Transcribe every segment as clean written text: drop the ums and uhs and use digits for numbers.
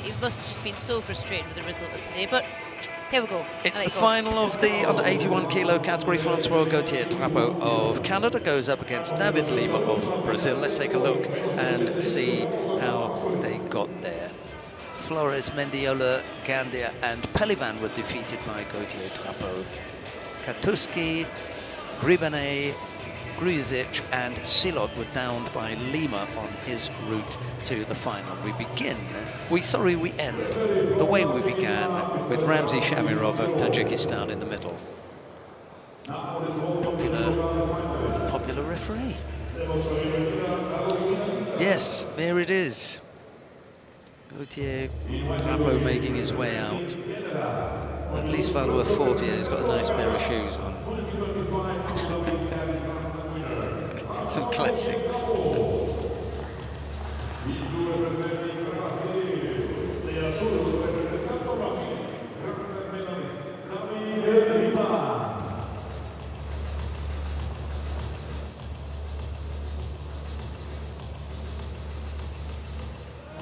he must have just been so frustrated with the result of today, but here we go. It's the final of the under 81 kilo category. Francois DRAPEAU of Canada goes up against David Lima of Brazil. Let's take a look and see how they got there. Flores, Mendiola, Gandia and Pelivan were defeated by DRAPEAU. Katuski, Gribane, Grujic and Silot were downed by Lima on his route to the final. We end the way we began with Ramzi Shamirov of Tajikistan in the middle. Popular referee. Yes, there it is. DRAPEAU making his way out. At least Valor 40, he's got a nice pair of shoes on. Some classics. It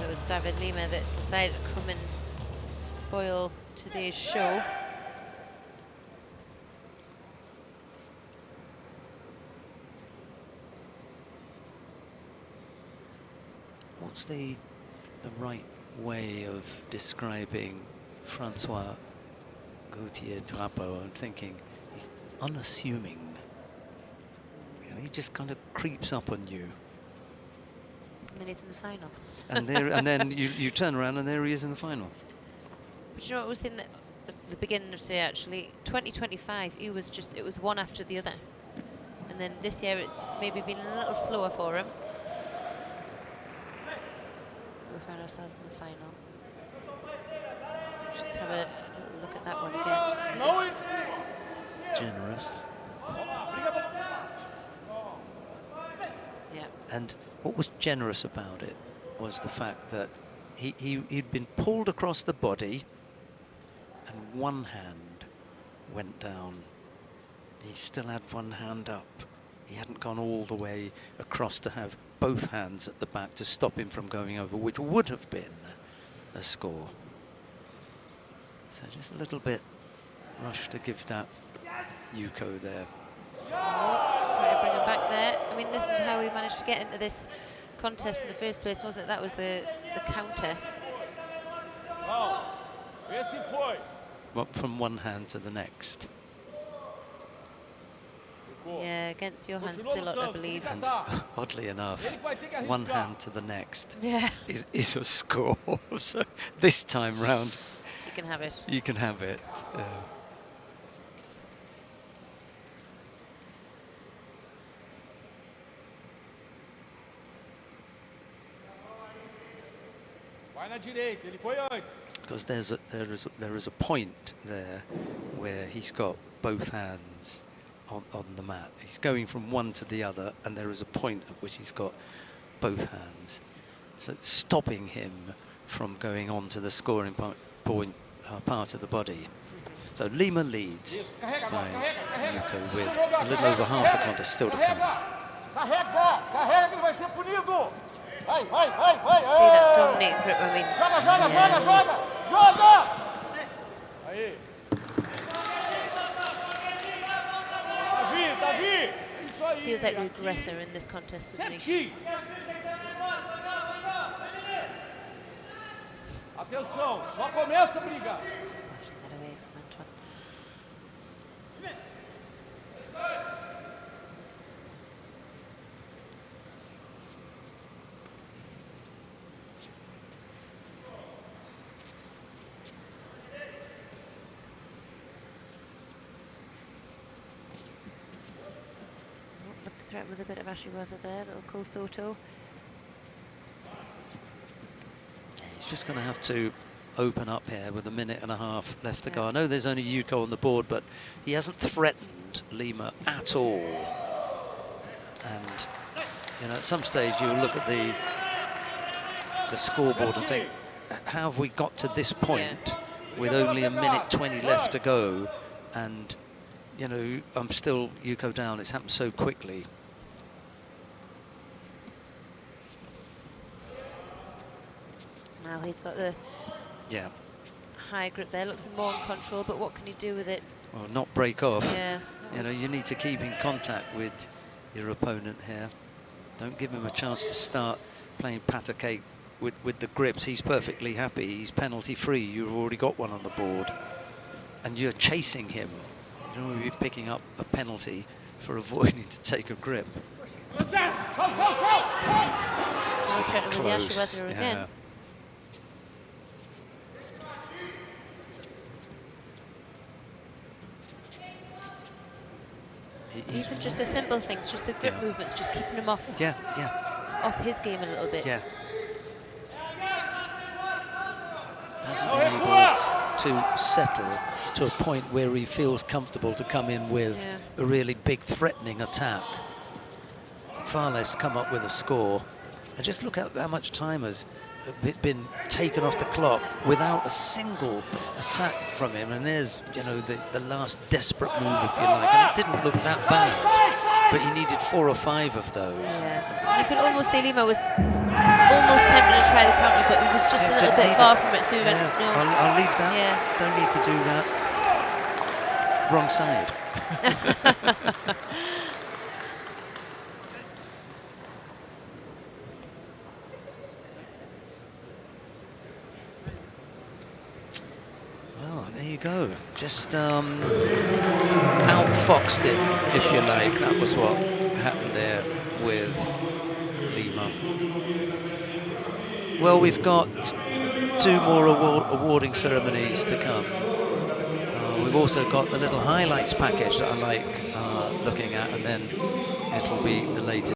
was David Lima that decided to come and spoil today's show. What's the right way of describing Francois DRAPEAU? I'm thinking he's unassuming. You know, he just kind of creeps up on you. And then he's in the final. And then you turn around and there he is in the final. But you know what was in the beginning of today actually? 2025, it was one after the other. And then this year it's maybe been a little slower for him. We found ourselves in the final. Just have a little look at that one again. Generous. Yeah. And what was generous about it was the fact that he'd been pulled across the body and one hand went down. He still had one hand up. He hadn't gone all the way across to have both hands at the back to stop him from going over, which would have been a score. So just a little bit rush to give that Yuko there. Oh, try to bring him back there. I mean, this is how we managed to get into this contest in the first place, wasn't it? That was the counter. Well, from one hand to the next. Yeah, against Johan Silot, I believe. And oddly enough, one hand to the next is a score. So this time round, you can have it. You can have it. Because there is a point there where he's got both hands on the mat. He's going from one to the other, and there is a point at which he's got both hands. So it's stopping him from going on to the scoring part of the body. So Lima leads by Yuko with a little over half the contest still to come. See, that's dominating through it, I mean. Feels like the aggressor in this contest, doesn't he? Atenção, só começa a brigar. Threat with a bit of Ashiwaza there, little Kosoto. He's just going to have to open up here with a minute and a half left to go. I know there's only Yuko on the board, but he hasn't threatened Lima at all. And you know, at some stage you look at the scoreboard and think, how have we got to this point with only a minute 20 left to go? And you know, I'm still Yuko down. It's happened so quickly. Now he's got the Yeah. high grip there, looks more in control, but what can he do with it? Well, not break off. Yeah. You know, you need to keep in contact with your opponent here. Don't give him a chance to start playing pat a cake with the grips. He's perfectly happy. He's penalty free. You've already got one on the board. And you're chasing him. You don't want to be picking up a penalty for avoiding to take a grip. Now threatening with the Asher again. Even just the simple things, just the grip movements, just keeping him off. Off his game a little bit. Yeah. Hasn't been able to settle to a point where he feels comfortable to come in with a really big threatening attack. Far less come up with a score. And just look at how much time has been taken off the clock without a single attack from him. And there's, you know, the last desperate move, if you like. And it didn't look that bad, but he needed 4 or 5 of those. Yeah. You could almost say Lima was almost tempted to try the counter, but he was just a little bit far from it, so he went, no. I'll leave that. Don't need to do that. Wrong side. Well, there you go. Just outfoxed it, if you like. That was what happened there with Lima. Well, we've got 2 more awarding ceremonies to come. We've also got the little highlights package that I like looking at, and then it'll be the latest.